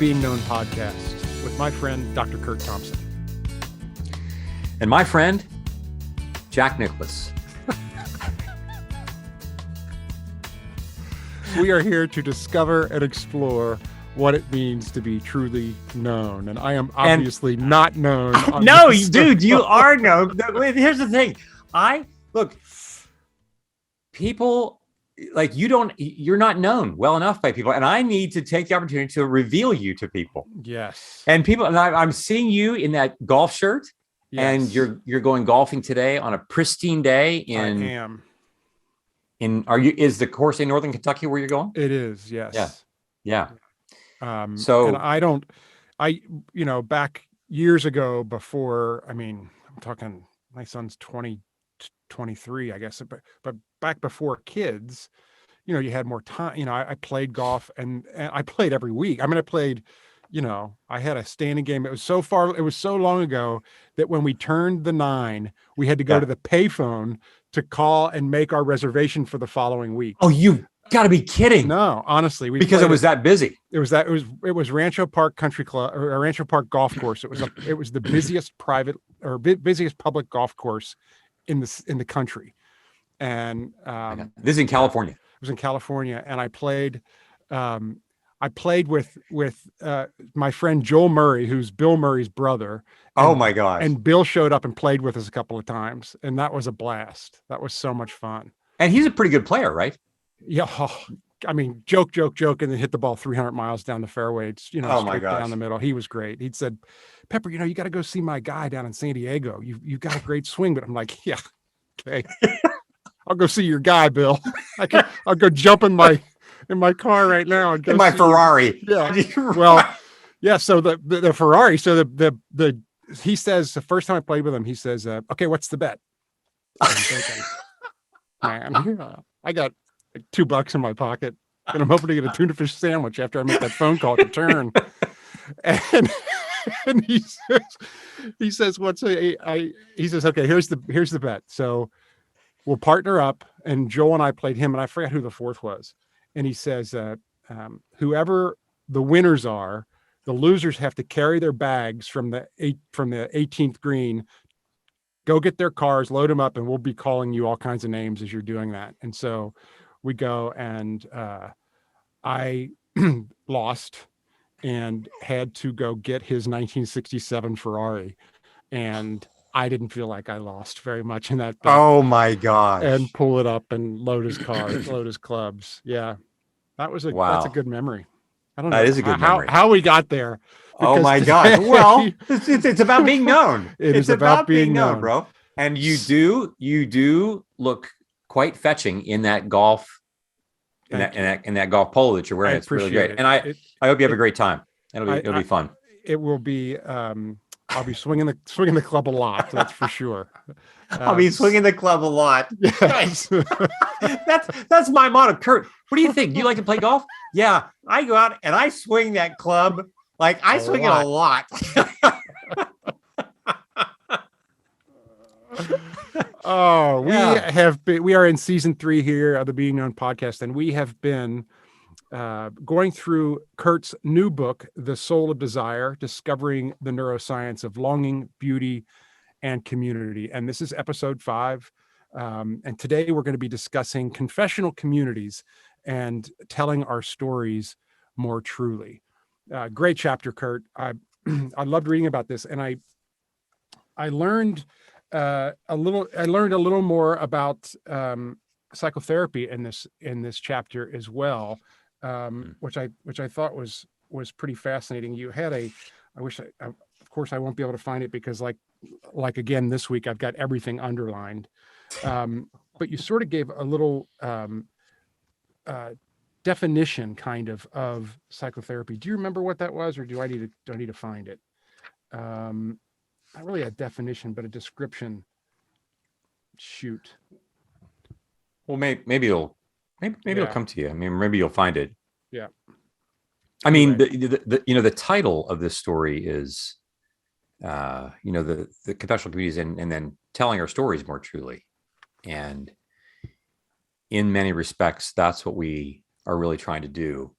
Being Known podcast with my friend, Dr. Curt Thompson. And my friend, Jack Nicholas. We are here to discover and explore what it means to be truly known. And I am obviously not known. No, dude, you are known. Here's the thing. People like you're not known well enough by people. And I need to take the opportunity to reveal you to people. Yes. And I'm seeing you in that golf shirt. Yes. And you're going golfing today on a pristine day I am. Is the course in Northern Kentucky where you're going? It is, yes. Yeah. And back years ago before, I'm talking, my son's 23, I guess, but back before kids, you had more time. I played golf and I played every week. I played, I had a standing game. It was so long ago that when we turned the 9, we had to go to the payphone to call and make our reservation for the following week. Oh, you've got to be kidding. No, honestly. Because it was that busy. It was Rancho Park Country Club or Rancho Park Golf Course. It was the busiest busiest public golf course in the country. And this is in California. It was in California. And I played with my friend Joel Murray, who's Bill Murray's brother. Oh my gosh. And Bill showed up and played with us a couple of times. And that was a blast. That was so much fun. And he's a pretty good player, right? Yeah. Joke, and then hit the ball 300 miles down the fairway. It's, straight down the middle. He was great. He'd said, Pepper, you got to go see my guy down in San Diego. You've got a great swing. But I'm like, yeah, okay. I'll go see your guy, Bill. I'll go jump in my car right now and go in my Ferrari. Yeah. Well, yeah. So the Ferrari. So he says the first time I played with him, he says, okay, what's the bet? I'm thinking, man, I got like $2 in my pocket and I'm hoping to get a tuna fish sandwich after I make that phone call to turn. And he says, he says, okay, here's the bet. So we'll partner up, and Joel and I played him, and I forgot who the fourth was. And he says, whoever the winners are, the losers have to carry their bags from the 18th green, go get their cars, load them up, and we'll be calling you all kinds of names as you're doing that. And so we go, and I lost and had to go get his 1967 Ferrari. And I didn't feel like I lost very much in that bet. Oh my gosh. And pull it up and load his car, load his clubs. Yeah. That's a good memory. I don't know. That is a good memory. How we got there. Oh my gosh. Well, it's about being known. It's about being known, bro. And you do look quite fetching in that golf, in that golf polo that you're wearing. It's really great. And I hope you have a great time. It'll be fun. It will be, I'll be swinging the club a lot. That's for sure. I'll be swinging the club a lot. Yes. That's my motto. Curt, what do you think? Do you like to play golf? Yeah, I go out and I swing that club. Like I swing it a lot. Oh, we are in season 3 here of the Being Known podcast, and we have been going through Curt's new book, The Soul of Desire, Discovering the Neuroscience of Longing, Beauty, and Community. And this is episode 5. And today we're going to be discussing confessional communities and telling our stories more truly. Great chapter, Curt. I loved reading about this, and I learned a little more about psychotherapy in this chapter as well. Which I thought was pretty fascinating. You had of course I won't be able to find it because like again, this week I've got everything underlined. But you sort of gave a little definition kind of psychotherapy. Do you remember what that was, or do I need to find it? Not really a definition, but a description. Shoot. Well, maybe it'll come to you. Maybe you'll find it. Yeah. The title of this story is, the confessional communities and then telling our stories more truly. And in many respects, that's what we are really trying to do.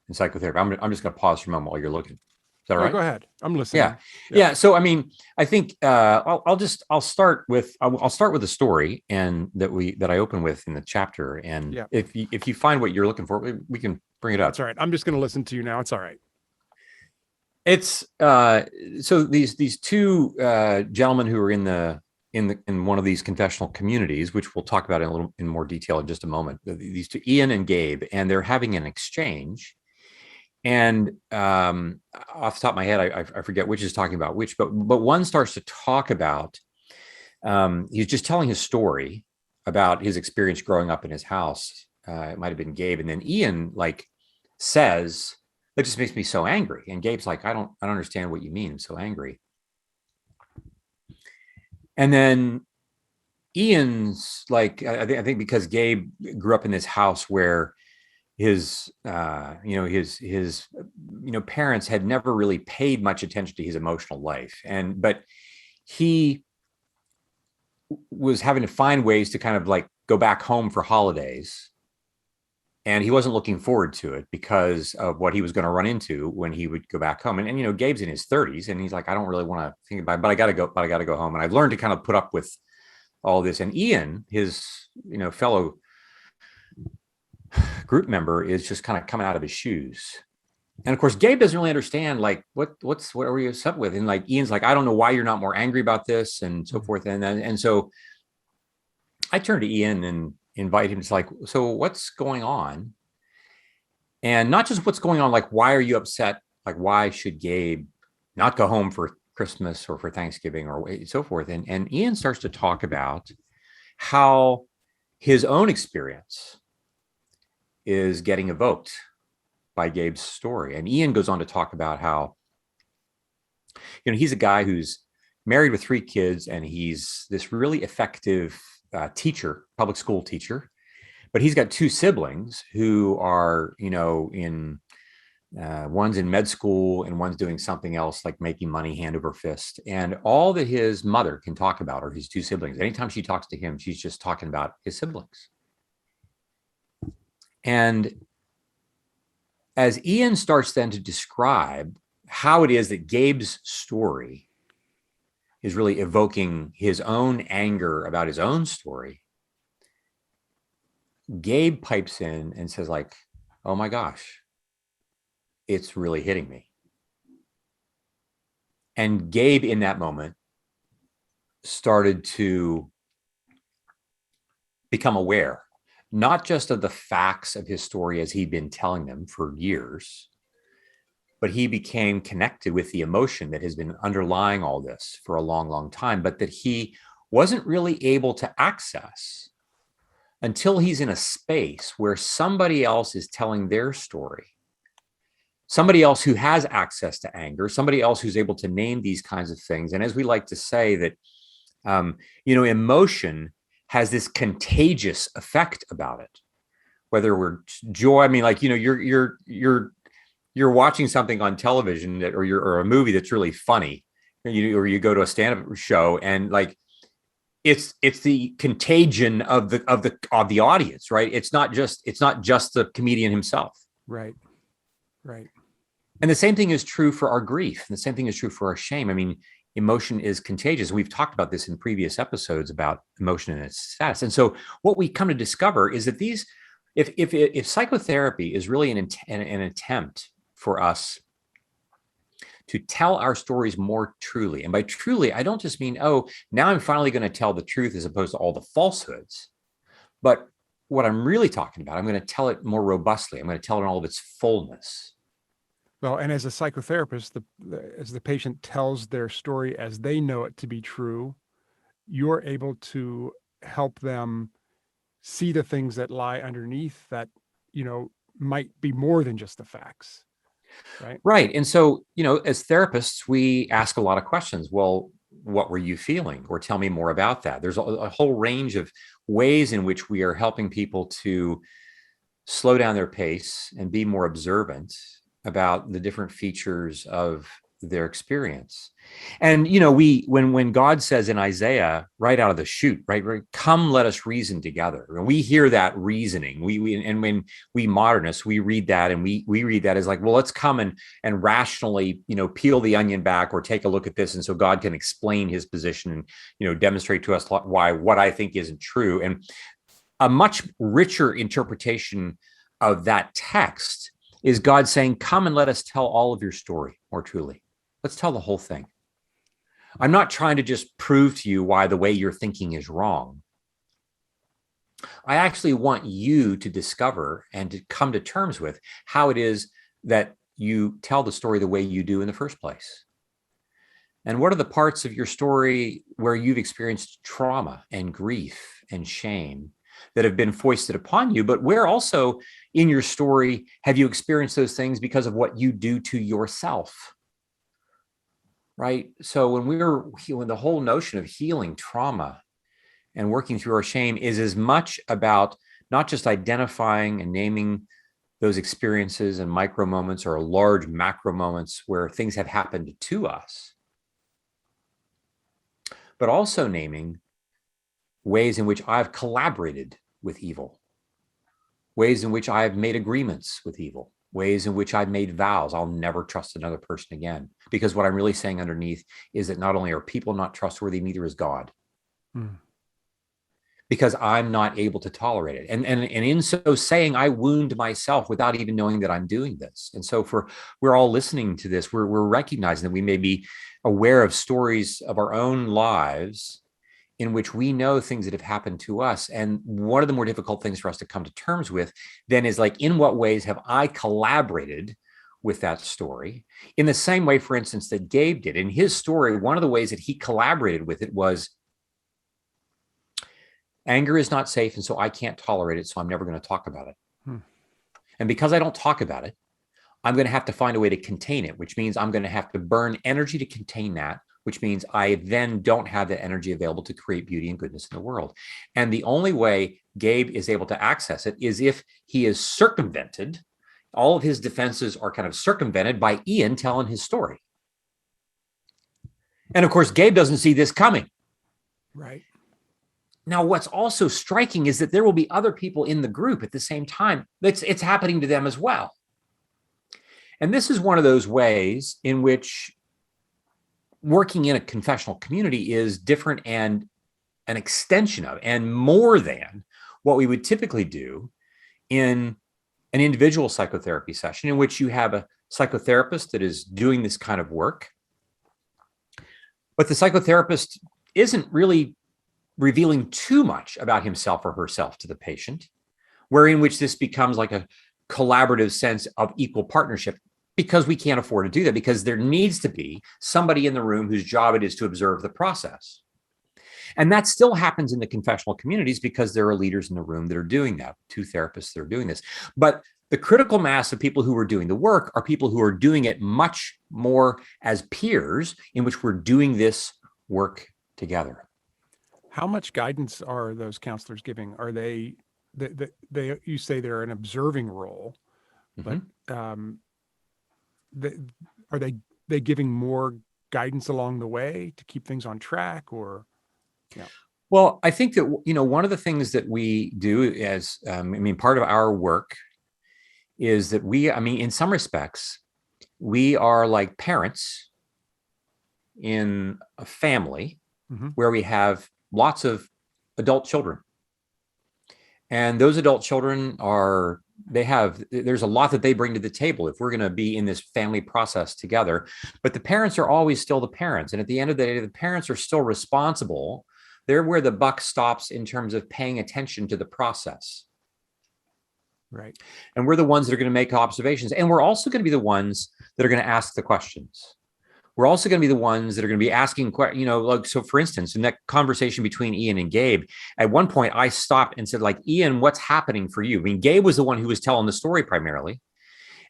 in psychotherapy? I'm just going to pause for a moment while you're looking. Is that all right? Go ahead. I'm listening. Yeah. So, I mean, I think I'll start with a story that I open with in the chapter. And if you find what you're looking for, we can bring it up. That's all right. I'm just going to listen to you now. It's all right. It's so these two gentlemen who are in one of these confessional communities, which we'll talk about in more detail in just a moment. These two, Ian and Gabe, and they're having an exchange. And off the top of my head, I forget which is talking about which, but one starts to talk about he's just telling his story about his experience growing up in his house. It might have been Gabe, and then Ian says, "That just makes me so angry." And Gabe's like, "I don't understand what you mean. I'm so angry." And then Ian's like, I think because Gabe grew up in this house where his parents had never really paid much attention to his emotional life, but he was having to find ways to kind of like go back home for holidays, and he wasn't looking forward to it because of what he was going to run into when he would go back home. And Gabe's in his 30s, and he's like, I don't really want to think about it, but I got to go home. And I've learned to kind of put up with all this. And Ian, his fellow group member, is just kind of coming out of his shoes. And of course, Gabe doesn't really understand, like, what are you upset with? And like, Ian's like, I don't know why you're not more angry about this, and so forth. And so I turn to Ian and invite him to, like, so what's going on? And not just what's going on, like, why are you upset? Like, why should Gabe not go home for Christmas or for Thanksgiving or so forth? And Ian starts to talk about how his own experience is getting evoked by Gabe's story. And Ian goes on to talk about how, he's a guy who's married with 3 kids, and he's this really effective teacher, public school teacher, but he's got 2 siblings who are, in one's in med school and one's doing something else, like making money hand over fist. And all that his mother can talk about are his 2 siblings. Anytime she talks to him, she's just talking about his siblings. And as Ian starts then to describe how it is that Gabe's story is really evoking his own anger about his own story, Gabe pipes in and says, like, oh my gosh, it's really hitting me. And Gabe, in that moment, started to become aware, not just of the facts of his story as he'd been telling them for years, but he became connected with the emotion that has been underlying all this for a long, long time, but that he wasn't really able to access until he's in a space where somebody else is telling their story. Somebody else who has access to anger, somebody else who's able to name these kinds of things. And as we like to say, that, emotion has this contagious effect about it. Whether we're joy, I mean, like, you're watching something on television or a movie that's really funny, or you go to a stand-up show, and like, it's the contagion of the audience, right? It's not just the comedian himself. Right. And the same thing is true for our grief. And the same thing is true for our shame. I mean, emotion is contagious. We've talked about this in previous episodes about emotion and its status. And so what we come to discover is that if psychotherapy is really an attempt for us to tell our stories more truly, and by truly, I don't just mean, oh, now I'm finally going to tell the truth as opposed to all the falsehoods, but what I'm really talking about, I'm going to tell it more robustly. I'm going to tell it in all of its fullness. Well, and as a psychotherapist, as the patient tells their story as they know it to be true, you're able to help them see the things that lie underneath that, might be more than just the facts. Right. And so, as therapists, we ask a lot of questions. Well, what were you feeling? Or tell me more about that. There's a whole range of ways in which we are helping people to slow down their pace and be more observant about the different features of their experience. And, you know, when God says in Isaiah, right out of the chute, right, come, let us reason together. And we hear that reasoning. And when we modernists, we read that and we read that as like, well, let's come and rationally, you know, peel the onion back or take a look at this. And so God can explain his position and, you know, demonstrate to us why what I think isn't true. And a much richer interpretation of that text is God saying, come and let us tell all of your story more truly. Let's tell the whole thing. I'm not trying to just prove to you why the way you're thinking is wrong. I actually want you to discover and to come to terms with how it is that you tell the story the way you do in the first place. And what are the parts of your story where you've experienced trauma and grief and shame that have been foisted upon you, but where also in your story have you experienced those things because of what you do to yourself? Right? So when the whole notion of healing trauma and working through our shame is as much about not just identifying and naming those experiences and micro moments or large macro moments where things have happened to us, but also naming ways in which I've collaborated with evil, ways in which I've made agreements with evil, ways in which I've made vows. I'll never trust another person again. Because what I'm really saying underneath is that not only are people not trustworthy, neither is God. Because I'm not able to tolerate it. And in so saying, I wound myself without even knowing that I'm doing this. And so we're all listening to this, we're recognizing that we may be aware of stories of our own lives in which we know things that have happened to us. And one of the more difficult things for us to come to terms with then is like, in what ways have I collaborated with that story? In the same way, for instance, that Gabe did. In his story, one of the ways that he collaborated with it was, anger is not safe, and so I can't tolerate it, so I'm never going to talk about it. And because I don't talk about it, I'm going to have to find a way to contain it, which means I'm going to have to burn energy to contain that, which means I then don't have that energy available to create beauty and goodness in the world. And the only way Gabe is able to access it is if he is circumvented. All of his defenses are kind of circumvented by Ian telling his story. And of course, Gabe doesn't see this coming. Right. Now, what's also striking is that there will be other people in the group at the same time. It's happening to them as well. And this is one of those ways in which working in a confessional community is different and an extension of and more than what we would typically do in an individual psychotherapy session, in which you have a psychotherapist that is doing this kind of work. But the psychotherapist isn't really revealing too much about himself or herself to the patient, wherein which this becomes like a collaborative sense of equal partnership, because we can't afford to do that, because there needs to be somebody in the room whose job it is to observe the process. And that still happens in the confessional communities because there are leaders in the room that are doing that, 2 therapists that are doing this. But the critical mass of people who are doing the work are people who are doing it much more as peers, in which we're doing this work together. How much guidance are those counselors giving? Are they you say they're an observing role, but are they giving more guidance along the way to keep things on track, or? Yeah. Well, I think that, one of the things that we do as, part of our work is that in some respects, we are like parents in a family where we have lots of adult children. And those adult children there's a lot that they bring to the table if we're going to be in this family process together. But the parents are always still the parents. And at the end of the day, the parents are still responsible. They're where the buck stops in terms of paying attention to the process. Right. And we're the ones that are going to make observations. And we're also going to be the ones that are going to ask the questions. We're also going to be the ones that are going to be asking, so for instance, in that conversation between Ian and Gabe, at one point I stopped and said, like, Ian, what's happening for you? Gabe was the one who was telling the story primarily.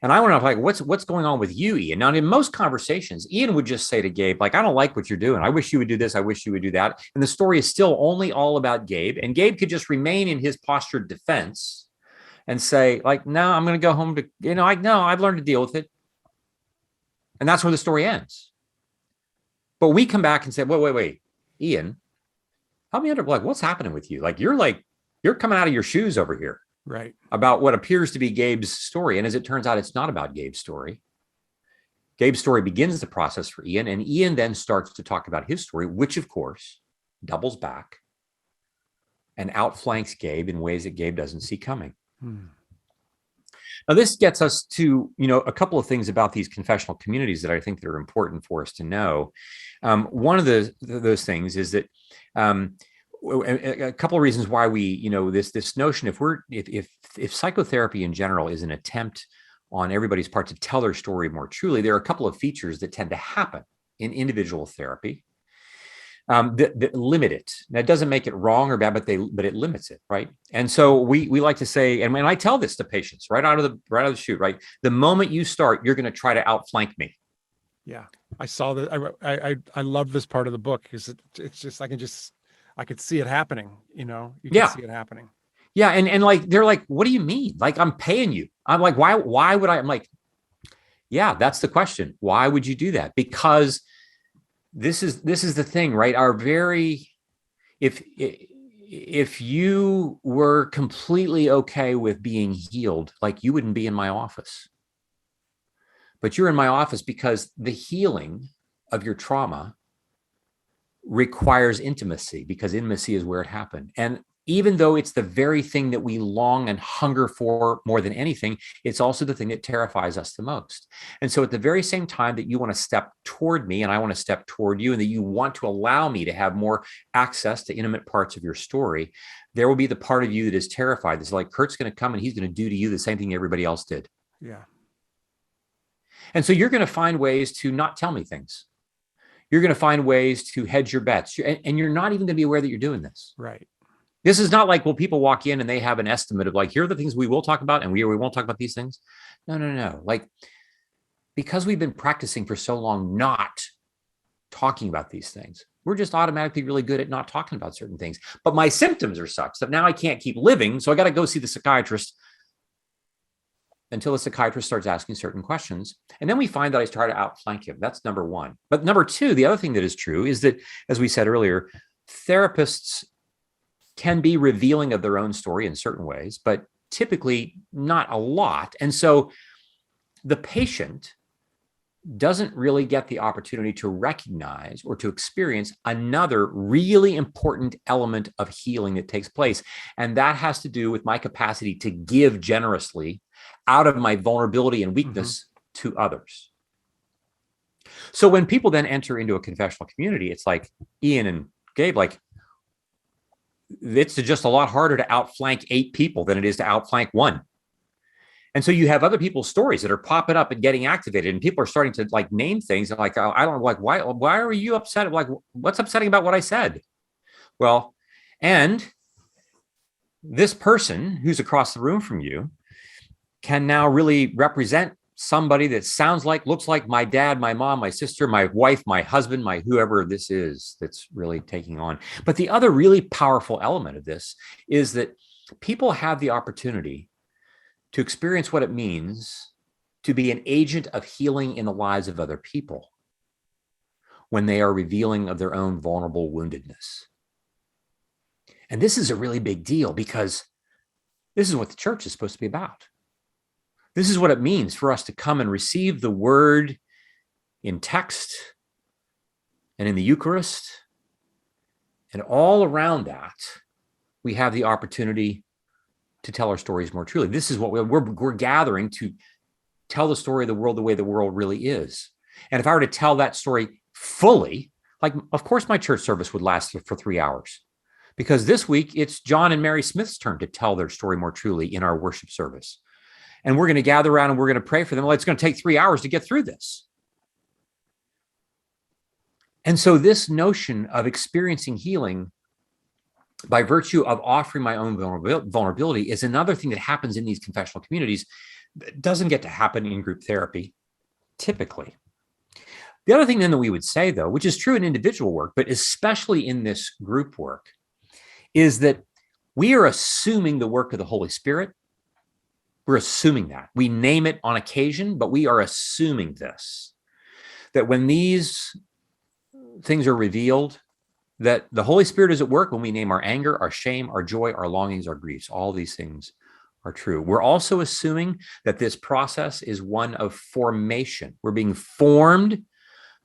And I went off like, what's going on with you, Ian? Now, in most conversations, Ian would just say to Gabe, like, I don't like what you're doing. I wish you would do this. I wish you would do that. And the story is still only all about Gabe. And Gabe could just remain in his postured defense and say, like, no, I'm going to go home to, no, I've learned to deal with it. And that's where the story ends. But we come back and say, wait, Ian, help me like, what's happening with you? Like, you're coming out of your shoes over here. Right. About what appears to be Gabe's story. And as it turns out, it's not about Gabe's story. Gabe's story begins the process for Ian, and Ian then starts to talk about his story, which of course doubles back and outflanks Gabe in ways that Gabe doesn't see coming. Now, this gets us to, a couple of things about these confessional communities that I think that are important for us to know. One of those things is that a couple of reasons why we, this notion, if psychotherapy in general is an attempt on everybody's part to tell their story more truly, there are a couple of features that tend to happen in individual therapy that limit it. That doesn't make it wrong or bad, but it limits it, right? And so we like to say, and when I tell this to patients right out of the chute, right, the moment you start, you're going to try to outflank me. Yeah, I saw that. I love this part of the book because it's just I could see it happening. You can see it happening. Yeah, and like they're like, what do you mean? Like, I'm paying you. I'm like, why would I? I'm like, yeah, that's the question. Why would you do that? Because this is the thing, right? If you were completely okay with being healed, like, you wouldn't be in my office. But you're in my office because the healing of your trauma requires intimacy, because intimacy is where it happened. And even though it's the very thing that we long and hunger for more than anything, it's also the thing that terrifies us the most. And so at the very same time that you want to step toward me and I want to step toward you, and that you want to allow me to have more access to intimate parts of your story, there will be the part of you that is terrified. That's like, Curt's going to come and he's going to do to you the same thing everybody else did. Yeah. And so you're going to find ways to not tell me things. You're going to find ways to hedge your bets. And you're not even going to be aware that you're doing this. Right. This is not like, well, people walk in and they have an estimate of like, here are the things we will talk about and we won't talk about these things. No. Like, because we've been practicing for so long not talking about these things, we're just automatically really good at not talking about certain things. But my symptoms are such that now I can't keep living. So I got to go see the psychiatrist until the psychiatrist starts asking certain questions. And then we find that I start to outflank him. That's number one. But number two, the other thing that is true is that, as we said earlier, therapists can be revealing of their own story in certain ways, but typically not a lot. And so the patient doesn't really get the opportunity to recognize or to experience another really important element of healing that takes place. And that has to do with my capacity to give generously out of my vulnerability and weakness to others. So when people then enter into a confessional community, it's like Ian and Gabe, like, it's just a lot harder to outflank 8 people than it is to outflank 1. And so you have other people's stories that are popping up and getting activated, and people are starting to like name things like, I don't like, why are you upset? Like, what's upsetting about what I said? Well, and this person who's across the room from you can now really represent somebody that sounds like, looks like my dad, my mom, my sister, my wife, my husband, my whoever this is that's really taking on. But the other really powerful element of this is that people have the opportunity to experience what it means to be an agent of healing in the lives of other people when they are revealing of their own vulnerable woundedness. And this is a really big deal, because this is what the church is supposed to be about. This is what it means for us to come and receive the word in text and in the Eucharist. And all around that, we have the opportunity to tell our stories more truly. This is what we're gathering to tell the story of the world the way the world really is. And if I were to tell that story fully, like, of course, my church service would last for 3 hours, because this week it's John and Mary Smith's turn to tell their story more truly in our worship service. And we're going to gather around and we're going to pray for them. Well, it's going to take 3 hours to get through this. And so this notion of experiencing healing by virtue of offering my own vulnerability is another thing that happens in these confessional communities that doesn't get to happen in group therapy, typically. The other thing then that we would say, though, which is true in individual work, but especially in this group work, is that we are assuming the work of the Holy Spirit. We're assuming that. We name it on occasion, but we are assuming this. that when these things are revealed, that the Holy Spirit is at work when we name our anger, our shame, our joy, our longings, our griefs. All these things are true. We're also assuming that this process is one of formation. We're being formed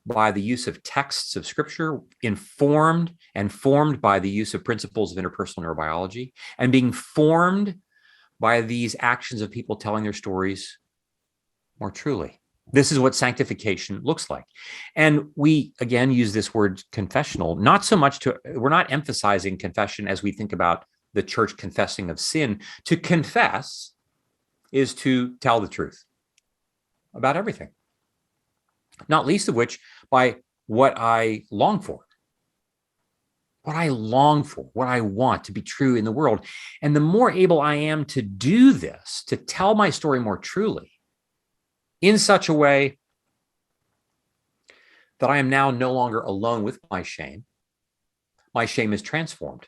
by the use of texts of scripture, informed and formed by the use of principles of interpersonal neurobiology, and being formed by these actions of people telling their stories more truly. This is what sanctification looks like. And we, again, use this word confessional, not so much we're not emphasizing confession as we think about the church confessing of sin. To confess is to tell the truth about everything, not least of which by what I long for, what I want to be true in the world. And the more able I am to do this, to tell my story more truly, in such a way that I am now no longer alone with my shame is transformed,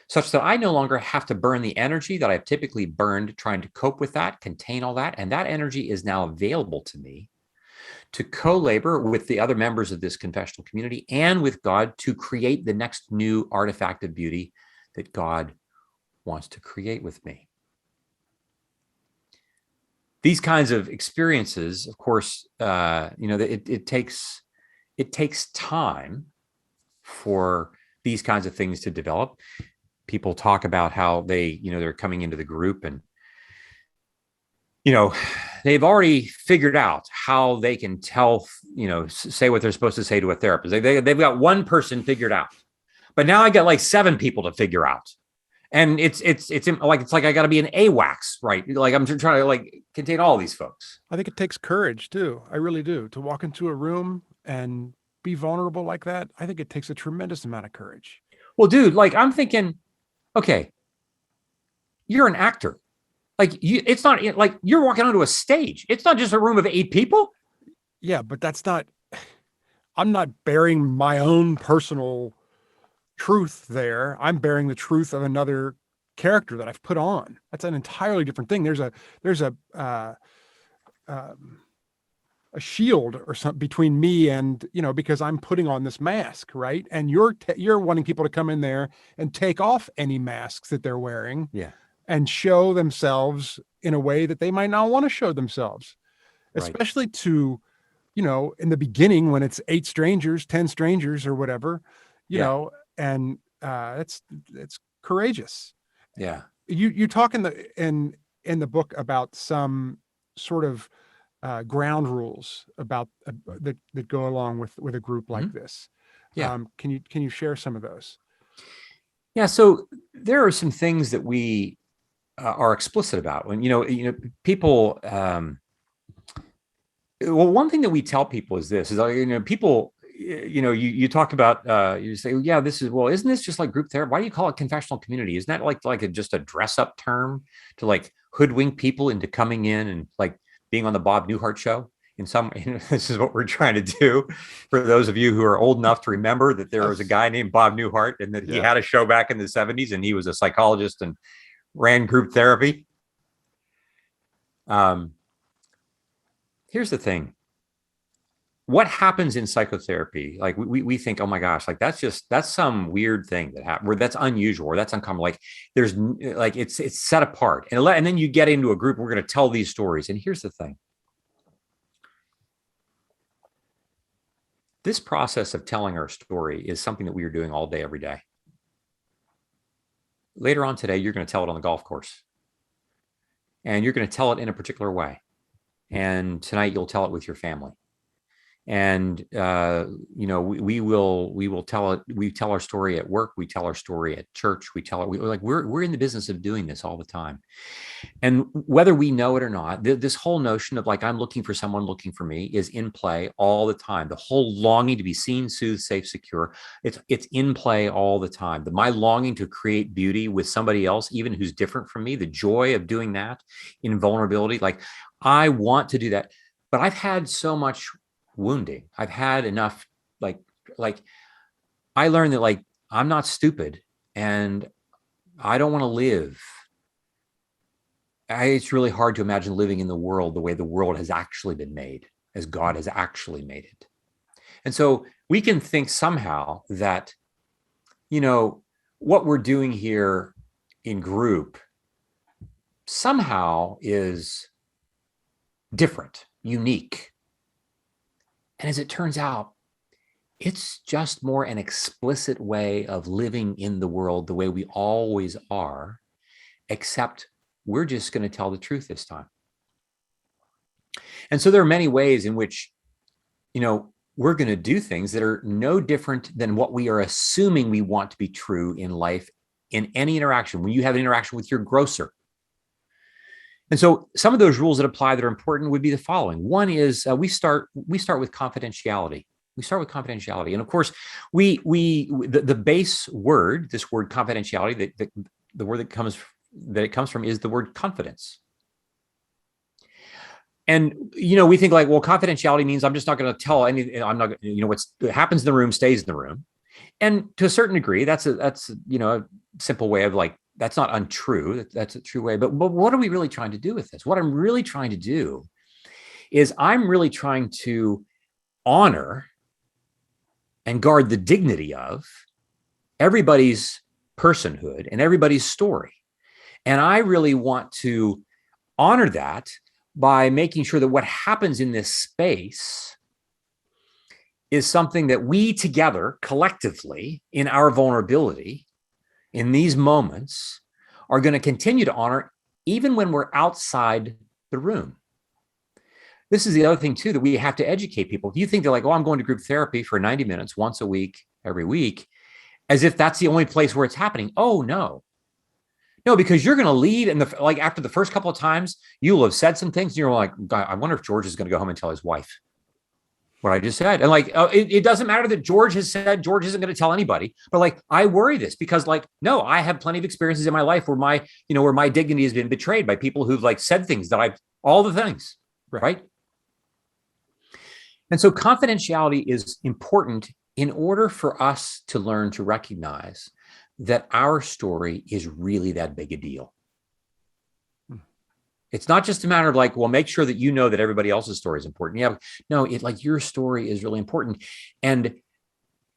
such that I no longer have to burn the energy that I've typically burned trying to cope with that, contain all that. And that energy is now available to me to co-labor with the other members of this confessional community and with God to create the next new artifact of beauty that God wants to create with me. These kinds of experiences, of course, it takes time for these kinds of things to develop. People talk about how they're coming into the group and, they've already figured out how they can say what they're supposed to say to a therapist. They've got one person figured out, but now I got like 7 people to figure out. And it's like I got to be an AWACS, right? Like I'm trying to like contain all these folks. I think it takes courage too. I really do. To walk into a room and be vulnerable like that. I think it takes a tremendous amount of courage. Well, dude, like I'm thinking, okay, you're an actor. Like it's not like you're walking onto a stage. It's not just a room of 8 people. Yeah, but I'm not bearing my own personal truth there. I'm bearing the truth of another character that I've put on. That's an entirely different thing. There's a shield or something between me and, because I'm putting on this mask, right? And you're wanting people to come in there and take off any masks that they're wearing, and show themselves in a way that they might not want to show themselves, especially to, in the beginning when it's 8 strangers, 10 strangers or whatever, and it's courageous. Yeah. You talk in the book about some sort of ground rules about that go along with a group like this. Yeah. Can you share some of those? Yeah. So there are some things that we are explicit about when, people, well, one thing that we tell people is this, is, people, you talk about, you say, yeah, isn't this just like group therapy? Why do you call it confessional community? Isn't that like just a dress up term to like hoodwink people into coming in and like being on the Bob Newhart show? This is what we're trying to do for those of you who are old enough to remember that there was a guy named Bob Newhart and that he had a show back in the 70s and he was a psychologist and ran group therapy. Here's the thing. What happens in psychotherapy? Like we think, oh my gosh, like that's some weird thing that happened, where that's unusual or that's uncommon. Like there's like it's set apart, and then you get into a group. We're going to tell these stories, and here's the thing: this process of telling our story is something that we are doing all day, every day. Later on today, you're going to tell it on the golf course, and you're going to tell it in a particular way. And tonight, you'll tell it with your family. And we will tell it. We tell our story at work. We tell our story at church. We're in the business of doing this all the time. And whether we know it or not, this whole notion of like I'm looking for someone looking for me is in play all the time. The whole longing to be seen, soothed, safe, secure. It's in play all the time. My longing to create beauty with somebody else, even who's different from me. The joy of doing that in vulnerability. Like I want to do that, but I've had so much wounding. I've had enough, like I learned that like I'm not stupid and I don't want to live. It's really hard to imagine living in the world the way the world has actually been made. as God has actually made it. And so we can think somehow that, what we're doing here in group somehow is different, unique. And as it turns out, it's just more an explicit way of living in the world the way we always are, except we're just going to tell the truth this time. And so there are many ways in which, we're going to do things that are no different than what we are assuming we want to be true in life in any interaction. When you have an interaction with your grocer. And so some of those rules that apply that are important would be the following. One is we start with confidentiality. We start with confidentiality. And of course, the base word, this word confidentiality, the word that it comes from is the word confidence. And, we think like, well, confidentiality means I'm just not going to tell anything. I'm not, what happens in the room stays in the room. And to a certain degree, that's a simple way of like, that's not untrue. That's a true way. But what are we really trying to do with this? What I'm really trying to do is I'm really trying to honor and guard the dignity of everybody's personhood and everybody's story. And I really want to honor that by making sure that what happens in this space is something that we together, collectively, in our vulnerability, in these moments, are going to continue to honor even when we're outside the room. This is the other thing, too, that we have to educate people. If you think they're like, oh, I'm going to group therapy for 90 minutes once a week, every week, as if that's the only place where it's happening. Oh, no. No, because you're going to leave, and after the first couple of times, you'll have said some things, and you're like, God, I wonder if George is going to go home and tell his wife what I just said. And it doesn't matter that George has said George isn't going to tell anybody, but I worry this because no, I have plenty of experiences in my life where my dignity has been betrayed by people who've said things that all the things, right? And so confidentiality is important in order for us to learn to recognize that our story is really that big a deal. It's not just a matter of well, make sure that you know that everybody else's story is important. Yeah, no, your story is really important. And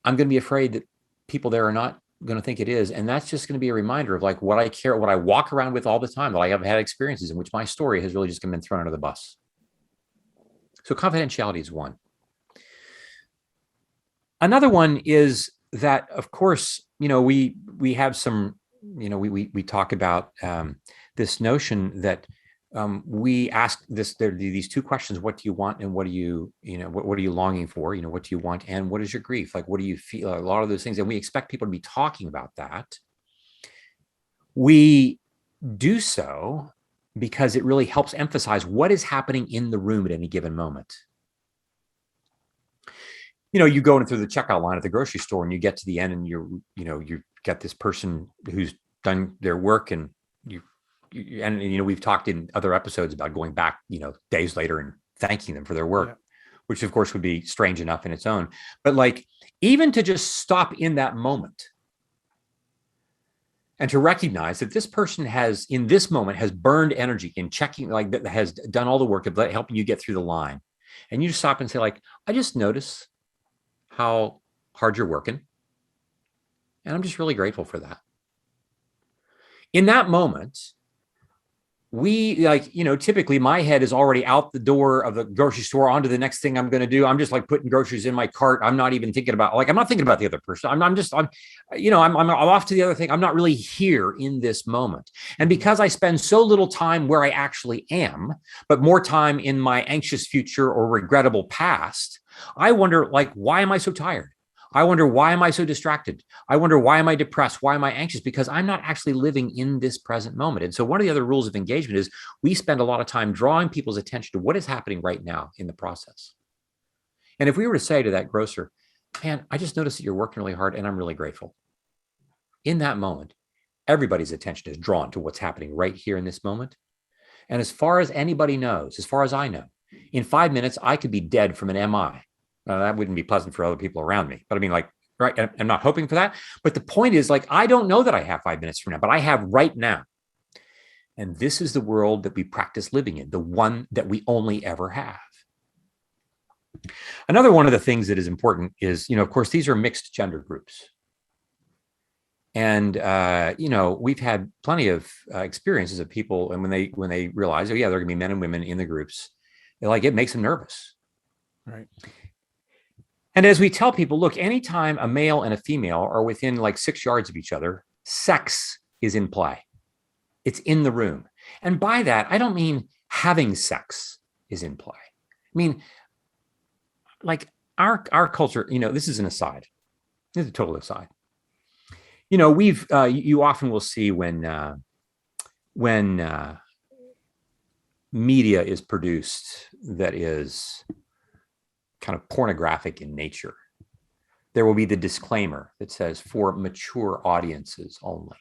I'm going to be afraid that people there are not going to think it is. And that's just going to be a reminder of what I care, what I walk around with all the time, that I have had experiences in which my story has really just been thrown under the bus. So confidentiality is one. Another one is that, of course, we have some, we talk about this notion that we ask these two questions: what do you want, and what do you, what are you longing for? What do you want, and what is your grief? What do you feel? A lot of those things, and we expect people to be talking about that. We do so because it really helps emphasize what is happening in the room at any given moment. You go in through the checkout line at the grocery store and you get to the end and you get this person who's done their work, and we've talked in other episodes about going back, days later and thanking them for their work, which of course would be strange enough in its own. But even to just stop in that moment and to recognize that this person has, in this moment, has burned energy in checking, that has done all the work of helping you get through the line. And you just stop and say I just notice how hard you're working. And I'm just really grateful for that. In that moment, we typically my head is already out the door of the grocery store onto the next thing I'm going to do. I'm just putting groceries in my cart. I'm not even thinking about, I'm not thinking about the other person. I'm off to the other thing. I'm not really here in this moment. And because I spend so little time where I actually am, but more time in my anxious future or regrettable past, I wonder, why am I so tired? I wonder, why am I so distracted? I wonder, why am I depressed? Why am I anxious? Because I'm not actually living in this present moment. And so one of the other rules of engagement is we spend a lot of time drawing people's attention to what is happening right now in the process. And if we were to say to that grocer, man, I just noticed that you're working really hard and I'm really grateful. In that moment, everybody's attention is drawn to what's happening right here in this moment. And as far as anybody knows, as far as I know, in 5 minutes, I could be dead from an MI. That wouldn't be pleasant for other people around me. But I mean, right, I'm not hoping for that. But the point is, I don't know that I have 5 minutes from now, but I have right now. And this is the world that we practice living in, the one that we only ever have. Another one of the things that is important is, of course, these are mixed gender groups. And, we've had plenty of experiences of people, and when they realize, oh yeah, there are gonna be men and women in the groups, it makes them nervous. Right. And as we tell people, look, anytime a male and a female are within like 6 yards of each other, sex is in play. It's in the room. And by that, I don't mean having sex is in play. I mean, like our culture, this is an aside. This is a total aside. You often will see when media is produced that is kind of pornographic in nature, there will be the disclaimer that says for mature audiences only,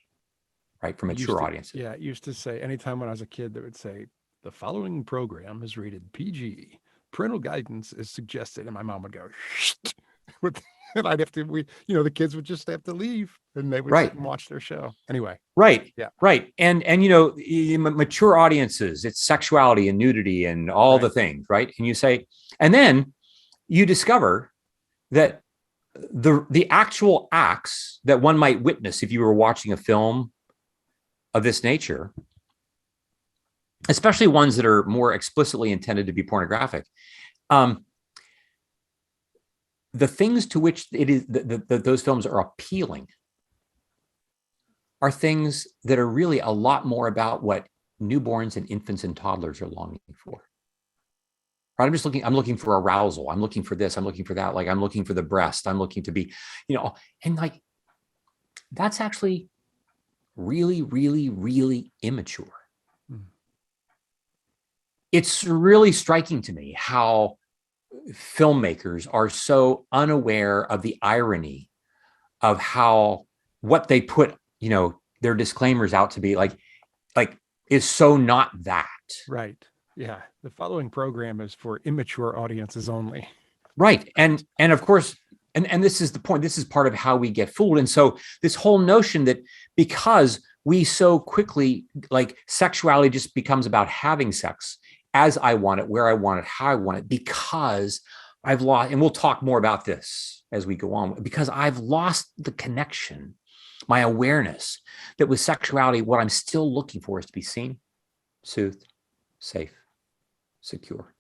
right? For mature audiences. Yeah, it used to say, anytime when I was a kid, that would say, the following program is rated PG. Parental guidance is suggested. And my mom would go, shh. And I'd have to, the kids would just have to leave, and they would sit and watch their show. Anyway. Right. Yeah. Right. And mature audiences, it's sexuality and nudity and all the things, right? And you say, and then you discover that the actual acts that one might witness if you were watching a film of this nature, especially ones that are more explicitly intended to be pornographic, the things to which it is those films are appealing are things that are really a lot more about what newborns and infants and toddlers are longing for. Right? I'm looking for arousal. I'm looking for this. I'm looking for that. Like, I'm looking for the breast. I'm looking to be, and like, that's actually really, really, really immature. Mm. It's really striking to me how filmmakers are so unaware of the irony of what they put, their disclaimers out to be like is so not that. Right. Yeah. The following program is for immature audiences only. Right. And of course, and this is the point, this is part of how we get fooled. And so this whole notion that because we so quickly, like, sexuality just becomes about having sex as I want it, where I want it, how I want it, because I've lost, and we'll talk more about this as we go on, because I've lost the connection, my awareness that with sexuality, what I'm still looking for is to be seen, soothed, safe, secure.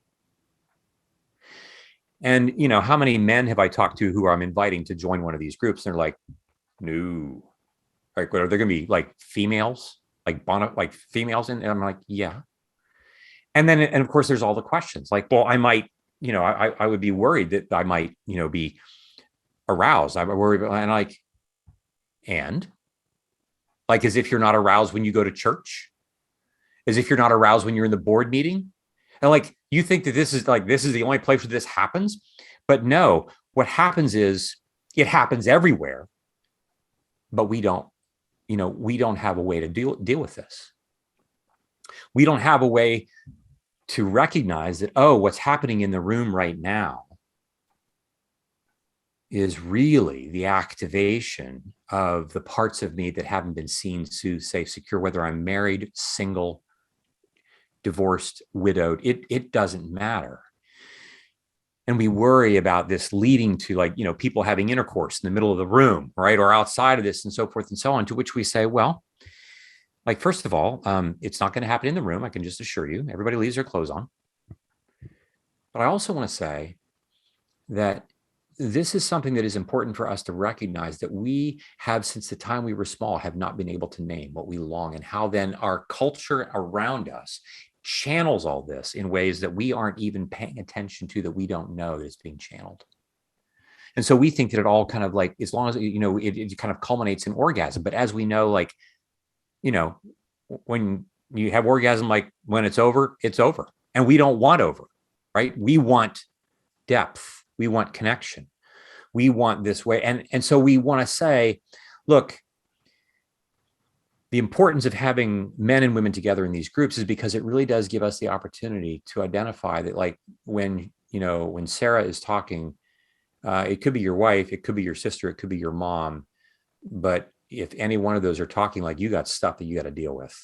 And, how many men have I talked to who I'm inviting to join one of these groups? And they're like, no, like, what are they going to be, like females, like females? And I'm like, yeah. And then, and of course, there's all the questions like, well, I might, I would be worried that I might, be aroused. I'm worried about, and like, as if you're not aroused when you go to church, as if you're not aroused when you're in the board meeting. And like, you think that this is the only place where this happens, but no, what happens is it happens everywhere, but we don't have a way to deal with this. We don't have a way to recognize that, oh, what's happening in the room right now is really the activation of the parts of me that haven't been seen, soothed, safe, secure, whether I'm married, single, divorced, widowed, it doesn't matter. And we worry about this leading to, like, people having intercourse in the middle of the room, right? Or outside of this, and so forth and so on, to which we say, well, like, first of all, it's not going to happen in the room. I can just assure you, everybody leaves their clothes on. But I also want to say that this is something that is important for us to recognize, that we have, since the time we were small, have not been able to name what we long, and how then our culture around us channels all this in ways that we aren't even paying attention to, that we don't know that it's being channeled. And so we think that it all kind of, like, as long as, it kind of culminates in orgasm. But as we know, like, when you have orgasm, like, when it's over, and we don't want over, right? We want depth. We want connection. We want this way. And so we want to say, look, the importance of having men and women together in these groups is because it really does give us the opportunity to identify that, like, when Sarah is talking, it could be your wife, it could be your sister, it could be your mom. But if any one of those are talking, like, you got stuff that you got to deal with.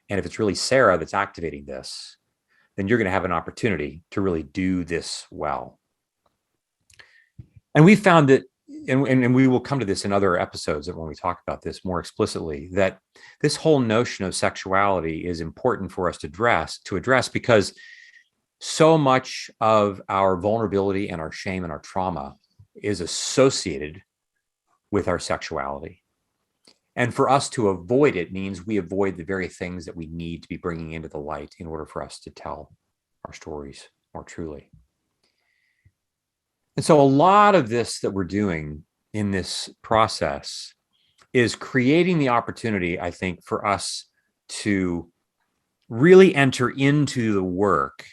And if it's really Sarah that's activating this, then you're going to have an opportunity to really do this well. And we found that, and we will come to this in other episodes when we talk about this more explicitly, that this whole notion of sexuality is important for us to address because so much of our vulnerability and our shame and our trauma is associated with our sexuality. And for us to avoid it means we avoid the very things that we need to be bringing into the light in order for us to tell our stories more truly. And so a lot of this that we're doing in this process is creating the opportunity, I think, for us to really enter into the work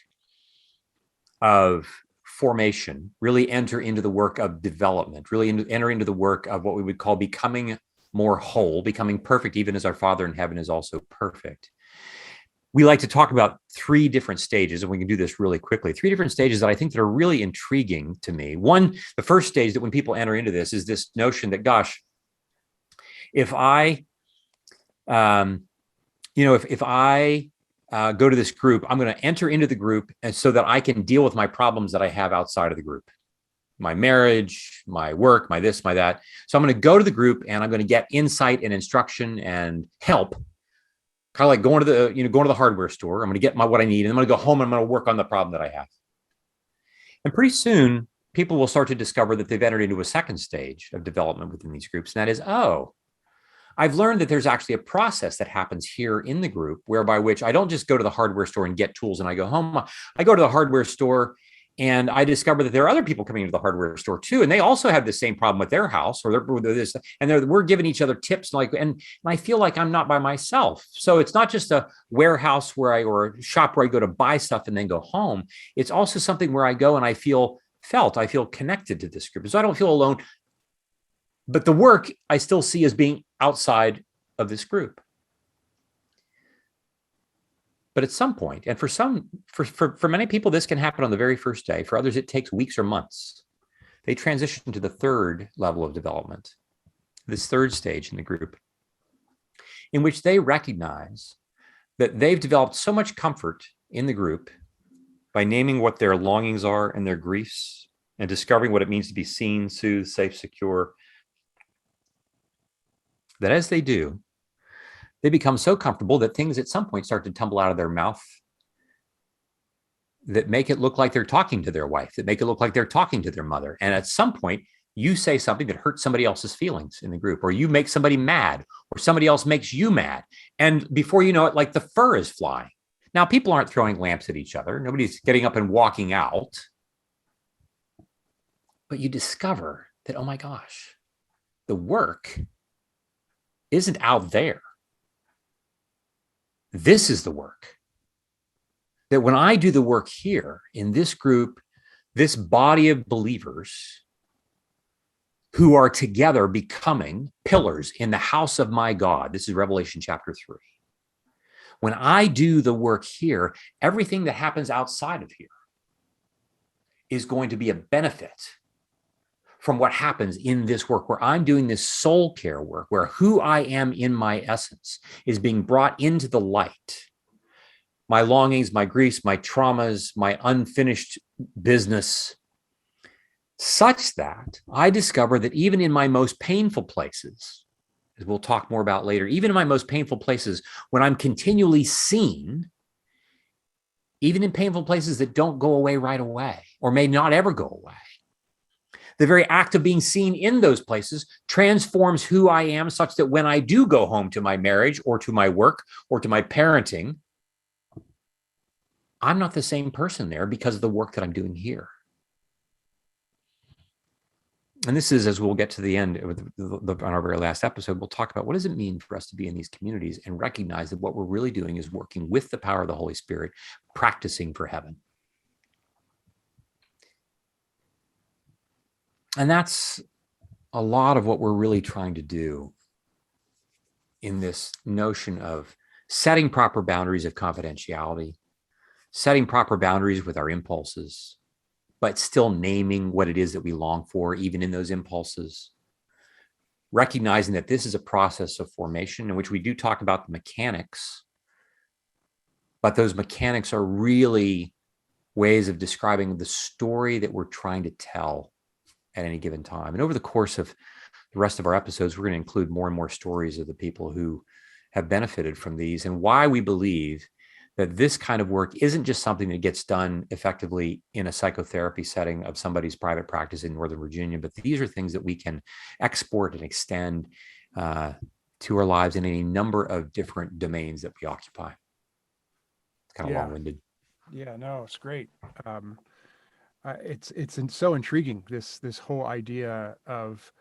of formation, really enter into the work of development, really enter into the work of what we would call becoming more whole, becoming perfect, even as our Father in heaven is also perfect. We like to talk about 3 different stages, and we can do this really quickly. 3 different stages that I think that are really intriguing to me. One, the first stage that when people enter into this is this notion that, gosh, if I, if I go to this group, I'm going to enter into the group and so that I can deal with my problems that I have outside of the group, my marriage, my work, my this, my that. So I'm going to go to the group and I'm going to get insight and instruction and help. Kind of like going to the hardware store. I'm going to get what I need, and I'm going to go home and I'm going to work on the problem that I have. And pretty soon, people will start to discover that they've entered into a second stage of development within these groups, and that is, oh, I've learned that there's actually a process that happens here in the group whereby which I don't just go to the hardware store and get tools and I go home. I go to the hardware store and I discover that there are other people coming into the hardware store too, and they also have the same problem with their house, or this, and we're giving each other tips, and I feel like I'm not by myself. So it's not just a warehouse or a shop where I go to buy stuff and then go home. It's also something where I go and I feel connected to this group, so I don't feel alone. But the work I still see as being outside of this group. But at some point, and for many people, this can happen on the very first day. For others, it takes weeks or months. They transition to the third level of development, this third stage in the group, in which they recognize that they've developed so much comfort in the group by naming what their longings are and their griefs and discovering what it means to be seen, soothed, safe, secure, that as they do, they become so comfortable that things at some point start to tumble out of their mouth that make it look like they're talking to their wife, that make it look like they're talking to their mother. And at some point, you say something that hurts somebody else's feelings in the group, or you make somebody mad, or somebody else makes you mad. And before you know it, like the fur is flying. Now, people aren't throwing lamps at each other. Nobody's getting up and walking out. But you discover that, oh my gosh, the work isn't out there. This is the work. That when I do the work here in this group, this body of believers who are together becoming pillars in the house of my God, this is Revelation chapter 3. When I do the work here, everything that happens outside of here is going to be a benefit from what happens in this work, where I'm doing this soul care work, where who I am in my essence is being brought into the light. My longings, my griefs, my traumas, my unfinished business, such that I discover that even in my most painful places, as we'll talk more about later, even in my most painful places, when I'm continually seen, even in painful places that don't go away right away, or may not ever go away, the very act of being seen in those places transforms who I am, such that when I do go home to my marriage or to my work or to my parenting, I'm not the same person there because of the work that I'm doing here. And this is, as we'll get to the end on our very last episode, we'll talk about what does it mean for us to be in these communities and recognize that what we're really doing is working with the power of the Holy Spirit, practicing for heaven. And that's a lot of what we're really trying to do in this notion of setting proper boundaries of confidentiality, setting proper boundaries with our impulses, but still naming what it is that we long for, even in those impulses. Recognizing that this is a process of formation in which we do talk about the mechanics, but those mechanics are really ways of describing the story that we're trying to tell at any given time. And over the course of the rest of our episodes, we're going to include more and more stories of the people who have benefited from these and why we believe that this kind of work isn't just something that gets done effectively in a psychotherapy setting of somebody's private practice in Northern Virginia, but these are things that we can export and extend to our lives in any number of different domains that we occupy. It's kind of long-winded. Yeah, no, it's great. It's so intriguing, this whole idea of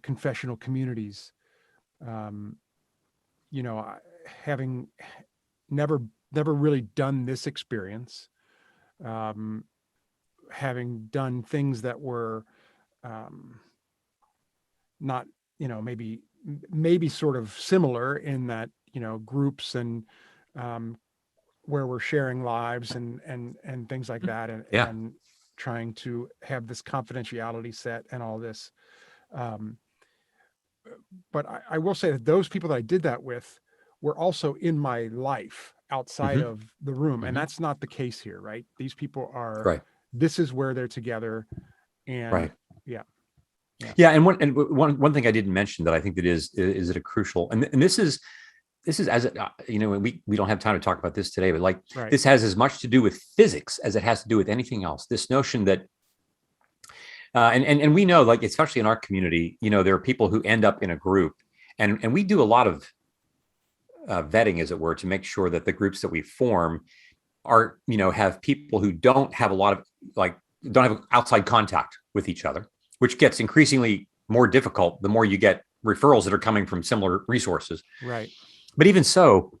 confessional communities. Having never really done this experience, having done things that were not, maybe sort of similar in that, groups and where we're sharing lives and things like that, and trying to have this confidentiality set and all this. But I will say that those people that I did that with were also in my life outside of the room. And that's not the case here, right? These people are, this is where they're together. And and one thing I didn't mention that I think that is it a crucial, and this is as it, we don't have time to talk about this today, but this has as much to do with physics as it has to do with anything else. This notion that and we know, especially in our community, there are people who end up in a group, and we do a lot of vetting, as it were, to make sure that the groups that we form are, have people who don't have a lot of don't have outside contact with each other, which gets increasingly more difficult the more you get referrals that are coming from similar resources. Right. But even so,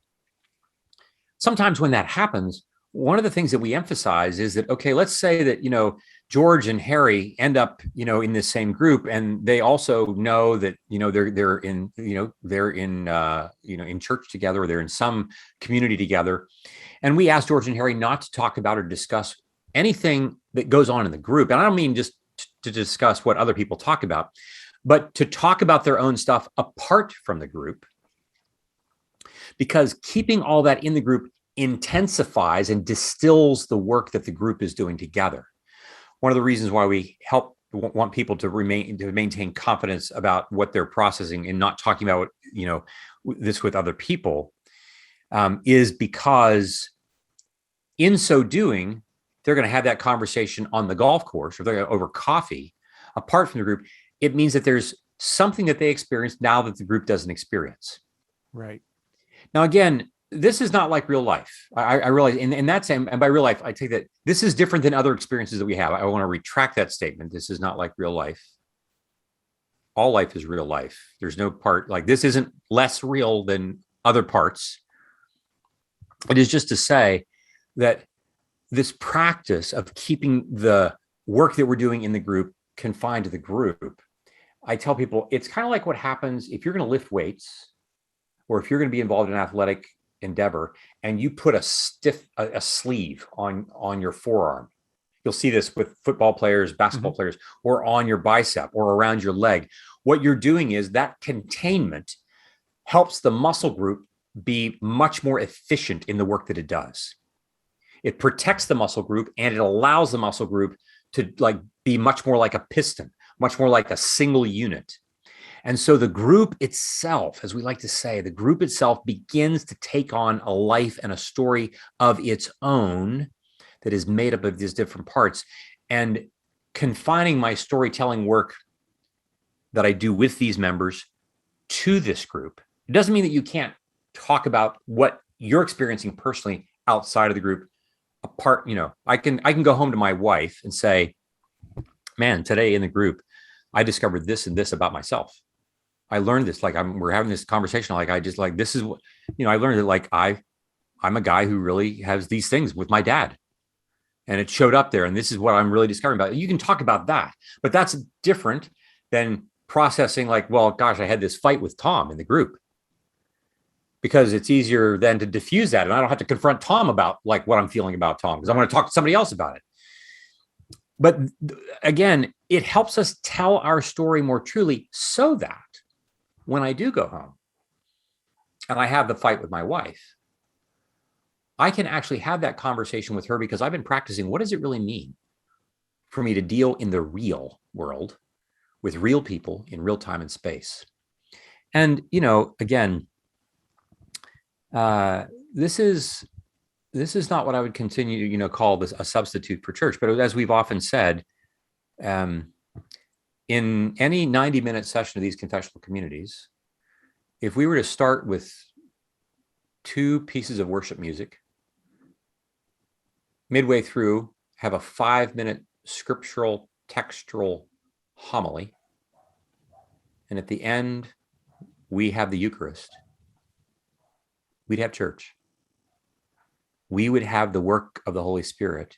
sometimes when that happens, one of the things that we emphasize is that, okay, let's say that, George and Harry end up, in this same group, and they also know that, they're in church together, or they're in some community together. And we ask George and Harry not to talk about or discuss anything that goes on in the group. And I don't mean just to discuss what other people talk about, but to talk about their own stuff apart from the group, because keeping all that in the group intensifies and distills the work that the group is doing together. One of the reasons why we want people to maintain confidence about what they're processing and not talking about, this with other people, is because in so doing, they're going to have that conversation on the golf course, or they're over coffee apart from the group. It means that there's something that they experience now that the group doesn't experience. Right. Now, again, this is not like real life. I realize, and that's, and by real life, I take that this is different than other experiences that we have. I want to retract that statement. This is not like real life. All life is real life. There's no part, this isn't less real than other parts. It is just to say that this practice of keeping the work that we're doing in the group confined to the group, I tell people it's kind of like what happens if you're going to lift weights, or if you're going to be involved in an athletic endeavor, and you put a sleeve on your forearm. You'll see this with football players, basketball players, or on your bicep or around your leg. What you're doing is that containment helps the muscle group be much more efficient in the work that it does. It protects the muscle group, and it allows the muscle group to be much more like a piston, much more like a single unit. And so the group itself, as we like to say, the group itself begins to take on a life and a story of its own that is made up of these different parts. And confining my storytelling work that I do with these members to this group, it doesn't mean that you can't talk about what you're experiencing personally outside of the group. Apart, I can go home to my wife and say, man, today in the group, I discovered this and this about myself. I learned this, we're having this conversation. This is what, I learned that I'm a guy who really has these things with my dad, and it showed up there. And this is what I'm really discovering about it. You can talk about that, but that's different than processing well, gosh, I had this fight with Tom in the group, because it's easier then to diffuse that. And I don't have to confront Tom about what I'm feeling about Tom, because I'm going to talk to somebody else about it. But again, it helps us tell our story more truly, so that when I do go home and I have the fight with my wife, I can actually have that conversation with her, because I've been practicing, what does it really mean for me to deal in the real world with real people in real time and space. And, again, this is not what I would continue, call this a substitute for church. But as we've often said, in any 90-minute session of these confessional communities, if we were to start with 2 pieces of worship music, midway through, have a 5-minute scriptural textual homily, and at the end, we have the Eucharist, we'd have church. We would have the work of the Holy Spirit,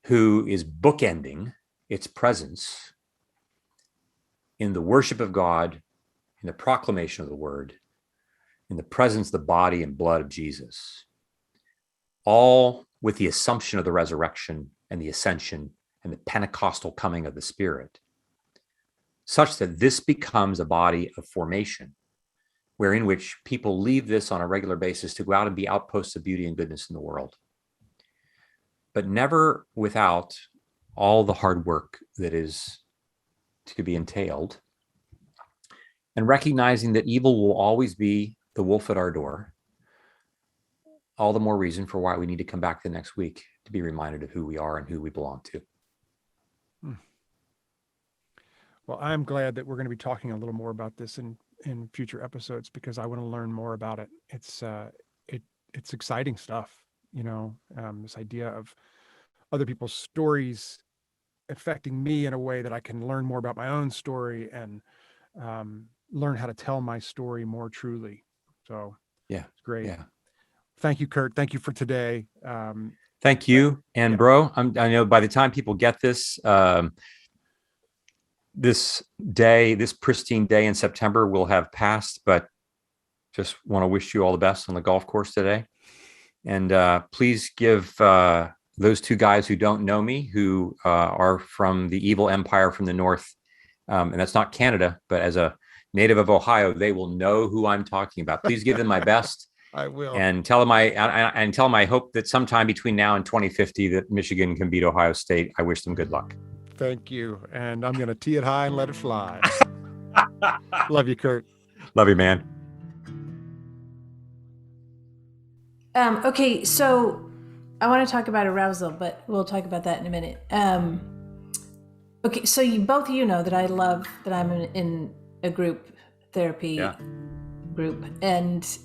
who is bookending its presence in the worship of God, in the proclamation of the word, in the presence of the body and blood of Jesus, all with the assumption of the resurrection and the ascension and the Pentecostal coming of the Spirit, such that this becomes a body of formation, wherein which people leave this on a regular basis to go out and be outposts of beauty and goodness in the world, but never without all the hard work that is to be entailed, and recognizing that evil will always be the wolf at our door. All the more reason for why we need to come back the next week to be reminded of who we are and who we belong to. Well, I'm glad that we're going to be talking a little more about this in future episodes, because I want to learn more about it. It's exciting stuff, this idea of other people's stories affecting me in a way that I can learn more about my own story and learn how to tell my story more truly. So yeah, it's great. Yeah. Thank you, Curt. Thank you for today. Thank you. And bro, I know by the time people get this, this pristine day in September will have passed, but just want to wish you all the best on the golf course today. And please give those 2 guys who don't know me, who are from the evil empire from the north, and that's not Canada, but as a native of Ohio, they will know who I'm talking about. Please give them my best. I will. And tell them I hope that sometime between now and 2050 that Michigan can beat Ohio State. I wish them good luck. Thank you. And I'm going to tee it high and let it fly. Love you, Curt. Love you, man. Okay, so I want to talk about arousal, but we'll talk about that in a minute. Okay, so both of you know that I love that I'm in a group therapy group, and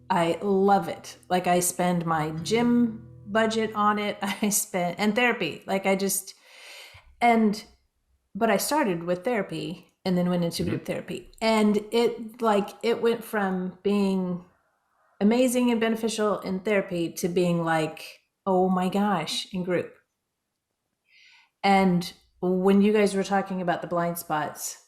I love it. Like, I spend my gym budget on it. And therapy. But I started with therapy and then went into group therapy. And it went from being amazing and beneficial in therapy to being like, oh my gosh, in group. And when you guys were talking about the blind spots,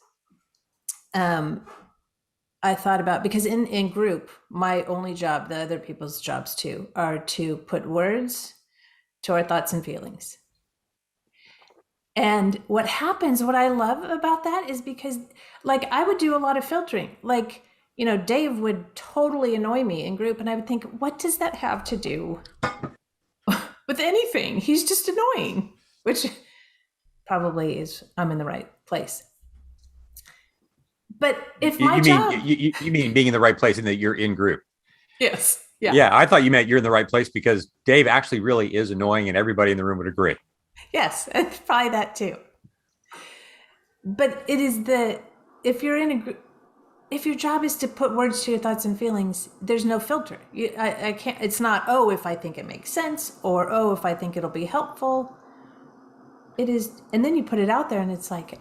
I thought about, because in group, my only job, the other people's jobs too, are to put words to our thoughts and feelings. And what I love about that is because, I would do a lot of filtering. Dave would totally annoy me in group, and I would think, what does that have to do with anything? He's just annoying, which probably is, I'm in the right place. But if my job... You mean being in the right place and that you're in group? Yes. Yeah. Yeah, I thought you meant you're in the right place because Dave actually really is annoying and everybody in the room would agree. Yes, it's probably that too. But it is if you're in a group, if your job is to put words to your thoughts and feelings, there's no filter. I can't, it's not, oh, if I think it makes sense, or, oh, if I think it'll be helpful. It is, and then you put it out there and it's like,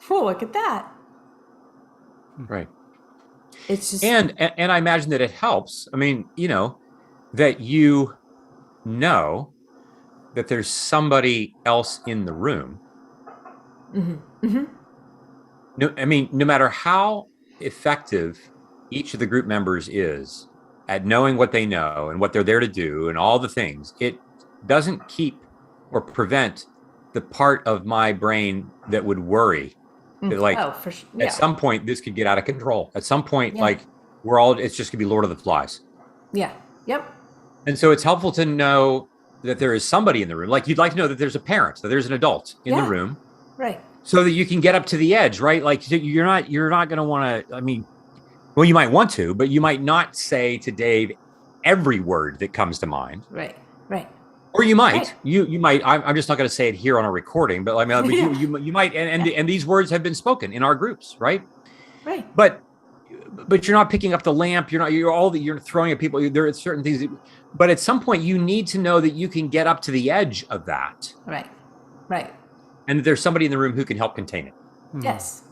look at that. Right. It's just, and I imagine that it helps. I mean, that you know that there's somebody else in the room. No, I mean, no matter how effective each of the group members is at knowing what they know and what they're there to do and all the things, it doesn't keep or prevent the part of my brain that would worry that, for sure. Yeah. At some point this could get out of control. At some point, it's just gonna be Lord of the Flies. Yeah. Yep. And so it's helpful to know that there is somebody in the room. Like you'd like to know that there's a parent, that there's an adult in the Yeah. room, Right. so that you can get up to the edge, right? Like you're not going to want to, I mean, well, you might want to, but you might not say to Dave every word that comes to mind. Right. Right. Or you might, Right. you might, I'm just not going to say it here on a recording, but I mean, Yeah. you might, and these words have been spoken in our groups, right? Right. But you're not picking up the lamp. You're throwing at people. There are certain things, but at some point you need to know that you can get up to the edge of that. Right. Right. And that there's somebody in the room who can help contain it. Yes.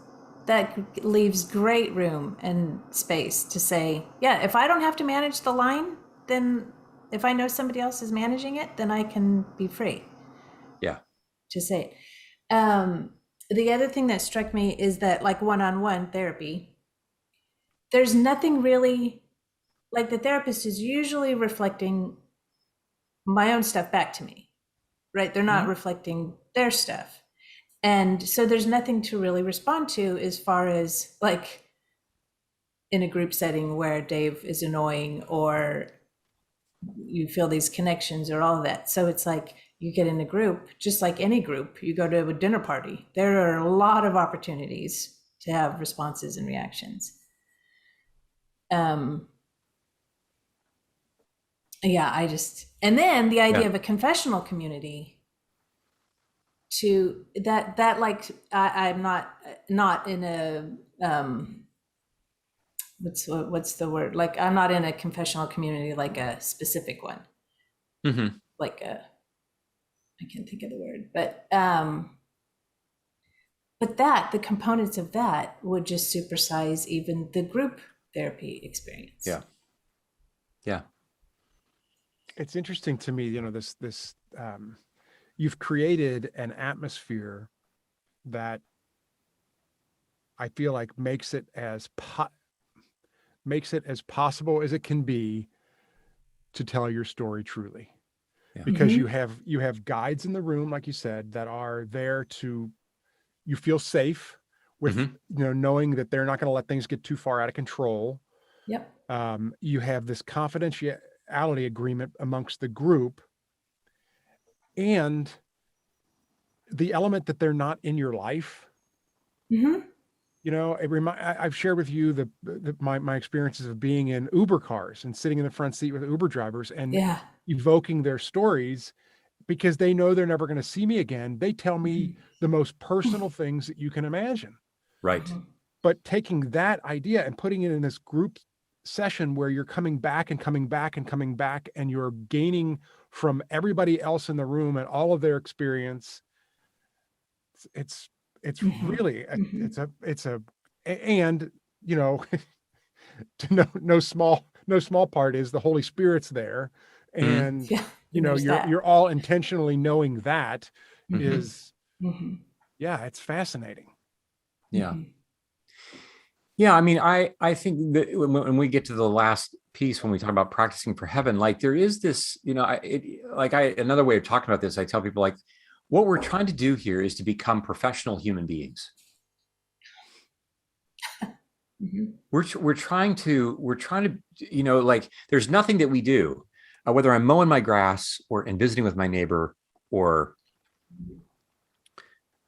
That leaves great room and space to say, yeah, if I don't have to manage the line, then if I know somebody else is managing it, then I can be free. Yeah. To say it. The other thing that struck me is that, like, one-on-one therapy, there's nothing really, like, the therapist is usually reflecting my own stuff back to me, right? They're not reflecting their stuff. And so there's nothing to really respond to as far as, like, in a group setting where Dave is annoying or you feel these connections or all of that. So it's like you get in a group, just like any group, you go to a dinner party. There are a lot of opportunities to have responses and reactions. And then the idea of a confessional community, to that like I'm not in a what's the word, like I'm not in a confessional community like a specific one, like a, I can't think of the word, but that the components of that would just supersize even the group therapy experience. Yeah. It's interesting to me, this you've created an atmosphere that I feel like makes it as possible as it can be to tell your story truly. Yeah. Because you have guides in the room, like you said, that are there to, you feel safe with, knowing that they're not going to let things get too far out of control. Yep. You have this confidentiality agreement amongst the group, and the element that they're not in your life. I've shared with you my experiences of being in Uber cars and sitting in the front seat with Uber drivers and evoking their stories, because they know they're never going to see me again. They tell me the most personal things that you can imagine. Right. But taking that idea and putting it in this group session where you're coming back and coming back and coming back, and you're gaining from everybody else in the room and all of their experience. It's really, and no small part is the Holy Spirit's there. And, you're all intentionally knowing that is, it's fascinating. Yeah. Yeah. I mean, I think that when we get to the last piece, when we talk about practicing for heaven, like there is this, another way of talking about this, I tell people, like, what we're trying to do here is to become professional human beings. We're trying to, like, there's nothing that we do, whether I'm mowing my grass or in visiting with my neighbor, or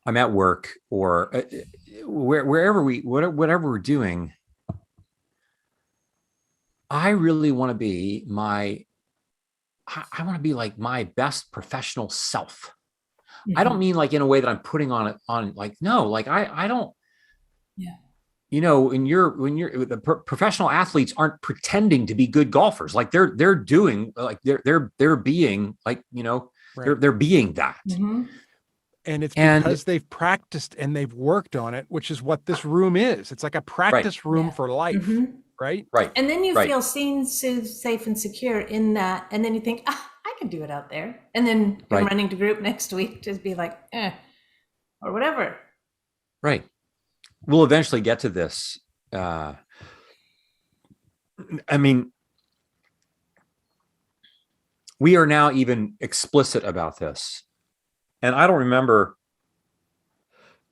I'm at work, or whatever we're doing. I really want to be I want to be like my best professional self. I don't mean like in a way that I'm putting on like, no, like I don't, when you're the professional athletes aren't pretending to be good golfers. Like they're doing, like they're being, like, they're being that. And it's because they've practiced and they've worked on it, which is what this room is. It's like a practice room for life. Right. And then you feel seen, soothed, safe, and secure in that. And then you think, I can do it out there. And then you're running to group next week, just be like, or whatever. Right. We'll eventually get to this. I mean, we are now even explicit about this. And I don't remember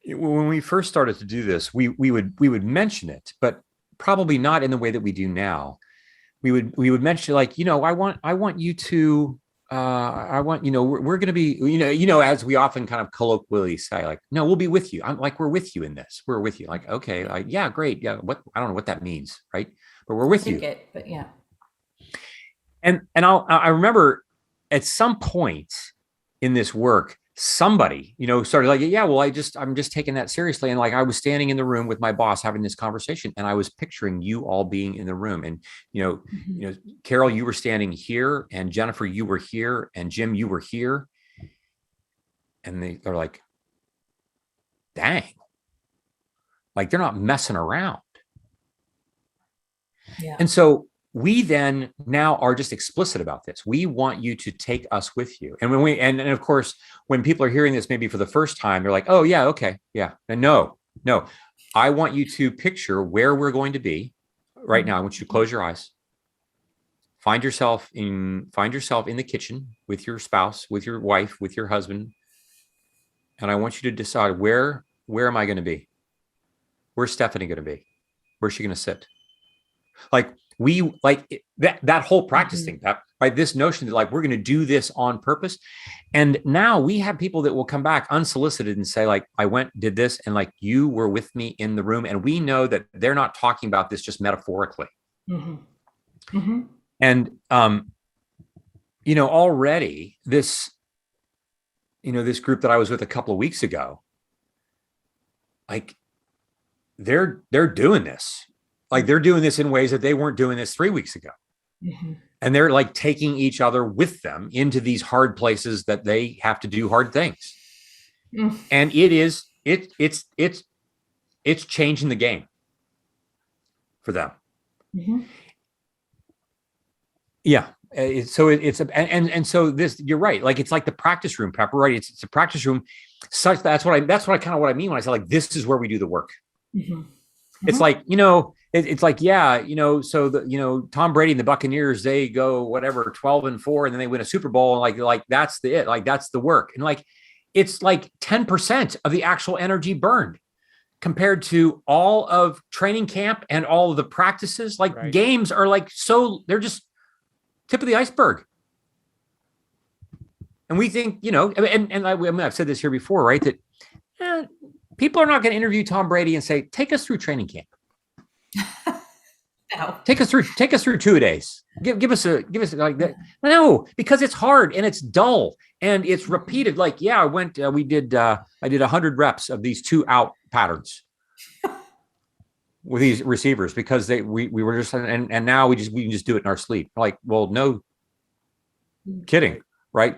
when we first started to do this, we would mention it, but probably not in the way that we do now. We would mention, like, I want you to I want, we're going to be, as we often kind of colloquially say, like, no, we'll be with you. I'm like, we're with you in this. We're with you. Like, okay, like, yeah, great. Yeah. I don't know what that means. Right. But we're with you. But yeah. And I remember at some point in this work, somebody, started like, yeah, well, I'm just taking that seriously. And like, I was standing in the room with my boss having this conversation, and I was picturing you all being in the room. And, Carol, you were standing here, and Jennifer, you were here, and Jim, you were here. And they're like, dang, like they're not messing around. Yeah. And so we then now are just explicit about this. We want you to take us with you. And when and of course, when people are hearing this, maybe for the first time, they're like, oh yeah, okay. Yeah. And no, I want you to picture where we're going to be right now. I want you to close your eyes. Find yourself in the kitchen with your spouse, with your wife, with your husband. And I want you to decide where am I going to be? Where's Stephanie going to be? Where's she going to sit? Like, that whole practice thing, right? This notion that like, we're going to do this on purpose. And now we have people that will come back unsolicited and say like, I did this. And like, you were with me in the room. And we know that they're not talking about this just metaphorically. Mm-hmm. Mm-hmm. And, already this group that I was with a couple of weeks ago, like they're doing this. Like they're doing this in ways that they weren't doing this 3 weeks ago. Mm-hmm. And they're like taking each other with them into these hard places that they have to do hard things. Mm. And it's changing the game for them. Mm-hmm. Yeah. So so this, you're right. Like, it's like the practice room, Pepper, right? It's a practice room. That's what I mean when I say like, this is where we do the work. Mm-hmm. It's like, it's like, yeah, so Tom Brady and the Buccaneers, they go whatever 12-4, and then they win a Super Bowl. And like that's that's the work. And like, it's like 10% of the actual energy burned compared to all of training camp and all of the practices. Like, right. Games are like, they're just tip of the iceberg. And we think, I've said this here before, right? That people are not going to interview Tom Brady and say, take us through training camp. No. Take us through 2 days. Give us like that. No, because it's hard and it's dull and it's repeated. Like, yeah, I did 100 reps of these 2 out patterns with these receivers because we were just, and now we can just do it in our sleep. Like, well, no kidding. Right.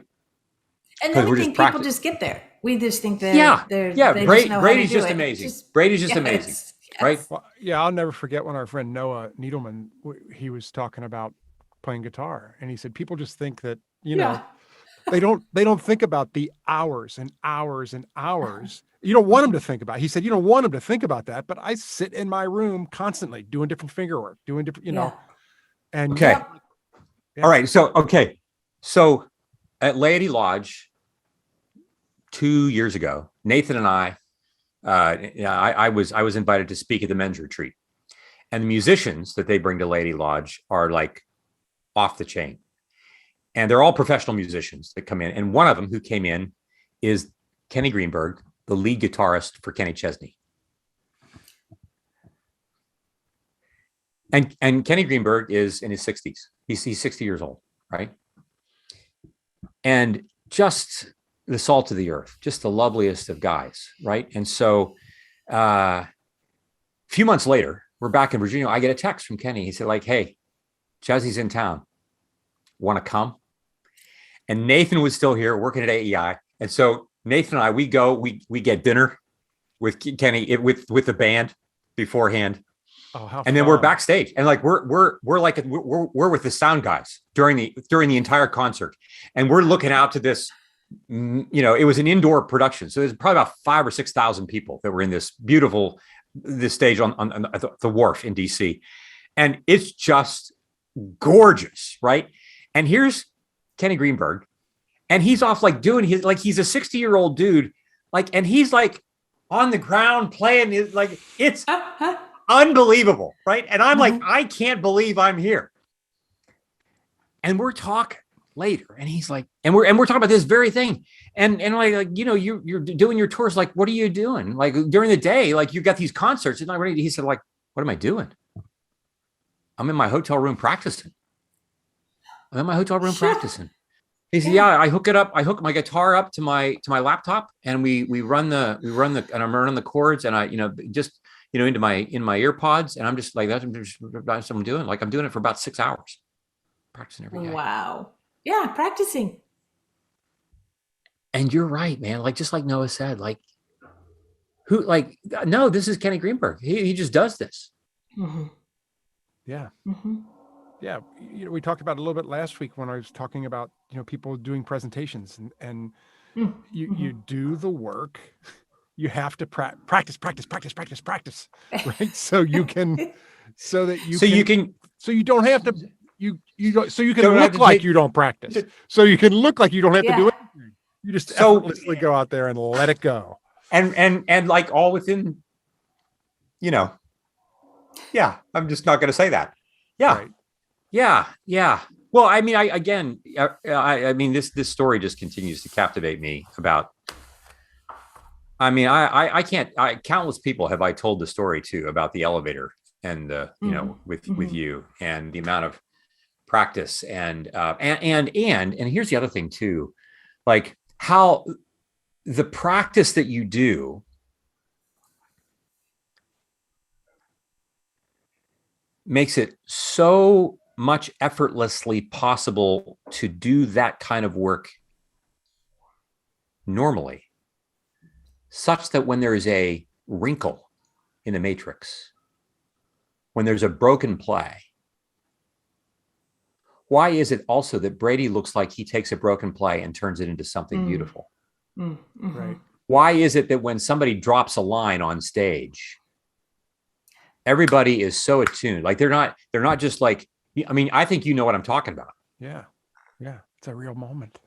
And then we think people just get there. We just think that Brady's just amazing. Brady's just amazing. Yes. Right. Well, yeah. I'll never forget when our friend Noah Needleman, he was talking about playing guitar, and he said, people just think that, they don't think about the hours and hours and hours. You don't want them to think about it. He said, you don't want them to think about that, but I sit in my room constantly doing different finger work, doing different, and okay. Yeah. All right. So at Laity Lodge 2 years ago, Nathan and I was invited to speak at the men's retreat, and the musicians that they bring to Laity Lodge are like off the chain, and they're all professional musicians that come in. And one of them who came in is Kenny Greenberg, the lead guitarist for Kenny Chesney. And Kenny Greenberg is in his 60s. He's 60 years old, right? And just the salt of the earth, just the loveliest of guys, right? And so a few months later, we're back in Virginia. I get a text from Kenny. He said, like, hey, Chesney's in town. Want to come? And Nathan was still here working at AEI. And so Nathan and I, we get dinner with Kenny, with the band beforehand. Oh, how and then we're backstage, and like we're with the sound guys during the entire concert, and we're looking out to this. It was an indoor production, so there's probably about 5,000 or 6,000 people that were in this stage on the wharf in DC, and it's just gorgeous, right? And here's Kenny Greenberg, and he's off like doing his, like, he's a 60-year-old dude, like, and he's like on the ground playing his, like, it's unbelievable, right? And I'm like, I can't believe I'm here. And we're talking later. And he's like, and we're talking about this very thing. And like, you know, you're doing your tours. Like, what are you doing? Like during the day, like you got these concerts. And he said, like, what am I doing? I'm in my hotel room practicing. He said, yeah, I hook my guitar up to my laptop, and we run and I'm running the chords, and I, you know, just, you know, in my ear pods, and I'm just like, that's what I'm doing. Like I'm doing it for about 6 hours, practicing every day. Wow. Yeah, practicing. And you're right, man. Like, just like Noah said, like, no, this is Kenny Greenberg. He just does this. Mm-hmm. Yeah. Mm-hmm. Yeah. You know, we talked about it a little bit last week when I was talking about, you know, people doing presentations, and you do the work. You have to practice, right? So you can, so you don't have to, you can look like you don't practice. So you can look like you don't have to do it. You just effortlessly go out there and let it go. And like all within, you know, yeah, I'm just not going to say that. Yeah. Right. Yeah. Well, I mean, I mean, this story just continues to captivate me about, I mean, I can't, countless people have I told the story too about the elevator and the, you know, with you, and the amount of practice and here's the other thing too, like how the practice that you do makes it so much effortlessly possible to do that kind of work normally, such that when there is a wrinkle in the matrix, when there's a broken play, why is it also that Brady looks like he takes a broken play and turns it into something beautiful? Right. Why is it that when somebody drops a line on stage, everybody is so attuned? Like they're not just like, I mean, I think you know what I'm talking about. Yeah. It's a real moment.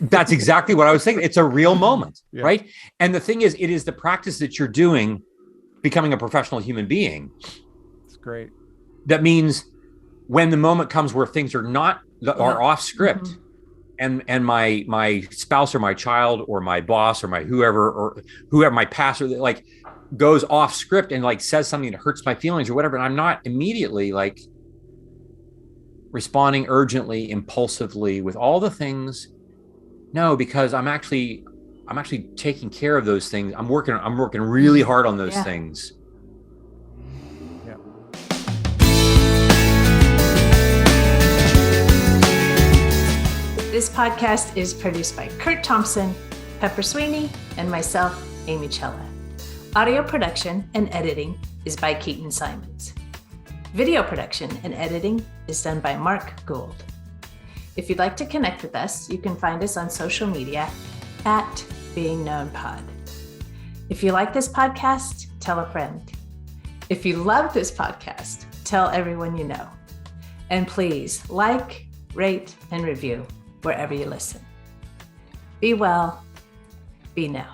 That's exactly what I was thinking. It's a real moment, right? And the thing is, it is the practice that you're doing, becoming a professional human being. It's great. That means when the moment comes where things are off script, and my spouse or my child or my boss or my whoever my pastor like goes off script and like says something that hurts my feelings or whatever, and I'm not immediately like responding urgently, impulsively with all the things. No, because I'm actually taking care of those things. I'm working really hard on those things. Yeah. This podcast is produced by Curt Thompson, Pepper Sweeney, and myself, Amy Chella. Audio production and editing is by Keaton Simons. Video production and editing is done by Mark Gould. If you'd like to connect with us, you can find us on social media at Being Known Pod. If you like this podcast, tell a friend. If you love this podcast, tell everyone you know. And please like, rate, and review wherever you listen. Be well, be known.